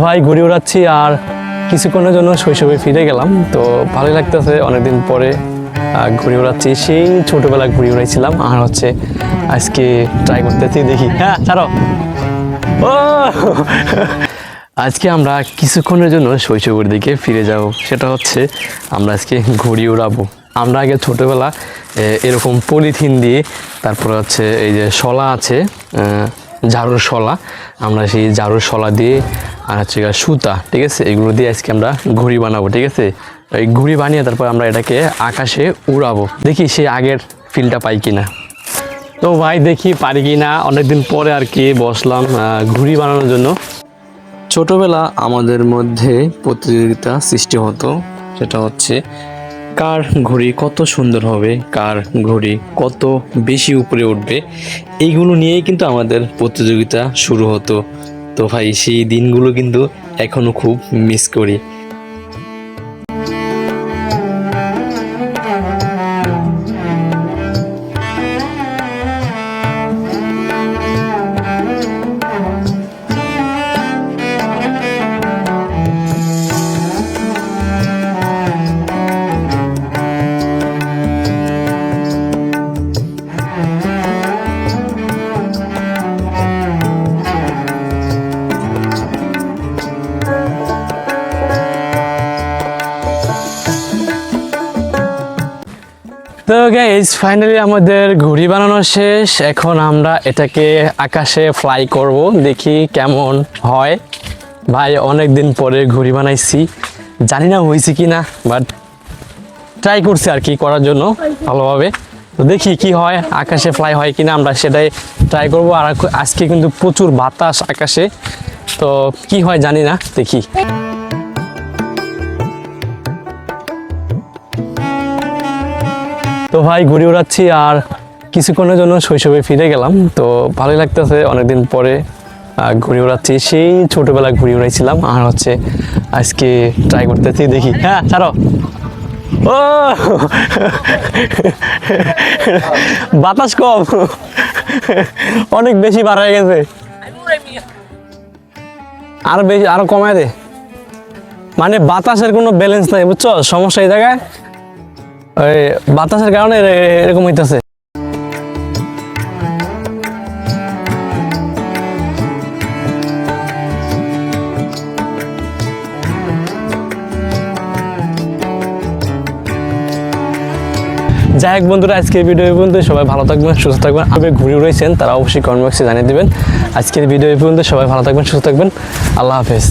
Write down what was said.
ভাই ঘুরে উড়াচ্ছি আর কিছুক্ষণের জন্য শৈশবে ফিরে গেলাম। তো ভালোই লাগতেছে, অনেকদিন পরে ঘুরে উড়াচ্ছি। সেই ছোটবেলা ঘুরে উড়াইছিলাম আর হচ্ছে আজকে ট্রাই করতেছি, দেখি। হ্যাঁ ছাড়ো। ও আজকে আমরা কিছুক্ষণের জন্য শৈশবের দিকে ফিরে যাব। সেটা হচ্ছে আমরা আজকে ঘুড়ি উড়াবো। আমরা আগে ছোটোবেলা এরকম পলিথিন দিয়ে, তারপর হচ্ছে এই যে শলা আছে, ঝাড়ুর শলা, আমরা সেই ঝাড়ুর শলা দিয়ে আর হচ্ছে সুতা, ঠিক আছে, এগুলো দিয়ে আজকে আমরা ঘুড়ি বানাবো। ঠিক আছে, এই ঘুড়ি বানিয়ে তারপর আমরা এটাকে আকাশে উড়াবো। দেখি সেই আগের ফিলটা পাই কিনা। তো ভাই দেখি পারি কিনা, অনেকদিন পরে আর কি বসলাম ঘুড়ি বানানোর জন্য। ছোটবেলা আমাদের মধ্যে প্রতিযোগিতা সৃষ্টি হতো, সেটা হচ্ছে কার ঘুড়ি কত সুন্দর হবে, কার ঘুড়ি কত বেশি উপরে উঠবে, এইগুলো নিয়েই কিন্তু আমাদের প্রতিযোগিতা শুরু হতো। তো ভাই সেই দিনগুলো কিন্তু এখনো খুব মিস করি। তো গাইস ফাইনালি আমাদের ঘুড়ি বানানো শেষ। এখন আমরা এটাকে আকাশে ফ্লাই করব, দেখি কেমন হয়। ভাই অনেক দিন পরে ঘুড়ি বানাইছি, জানি না হয়েছে কি না, বাট ট্রাই করছি আর কি করার জন্য ভালোভাবে। তো দেখি কি হয়, আকাশে ফ্লাই হয় কিনা আমরা সেটাই ট্রাই করব। আর আজকে কিন্তু প্রচুর বাতাস আকাশে, তো কি হয় জানি না, দেখি। তো ভাই ঘুরে উড়াচ্ছি আর কিছুক্ষণের জন্য শৈশবে ফিরে গেলাম। তো ভালোই লাগতেছে, অনেকদিন পরে ঘুরে উড়াচ্ছি। সেই ছোটবেলায় ঘুরে উড়াইছিলাম আর হচ্ছে আজকে ট্রাই করতেছি, দেখি। হ্যাঁ ছাড়ো। ও বাতাস কম, অনেক বেশি বাড়ায় গেছে, আর বেশি আরো কমায় দে। মানে বাতাসের কোনো ব্যালেন্স নাই, বুঝছো, সমস্যা এই জায়গায়। ওই বাতাসের কারণে এরকম হইতেছে। যাই হোক বন্ধুরা, আজকের ভিডিও এই পর্যন্ত। সবাই ভালো থাকবেন, সুস্থ থাকবেন। আপনি ঘুরে উড়েছেন তারা অবশ্যই কমেন্ট বক্সে জানিয়ে দেবেন। আজকের ভিডিও এই পর্যন্ত। সবাই ভালো থাকবেন, সুস্থ থাকবেন। আল্লাহ হাফেজ।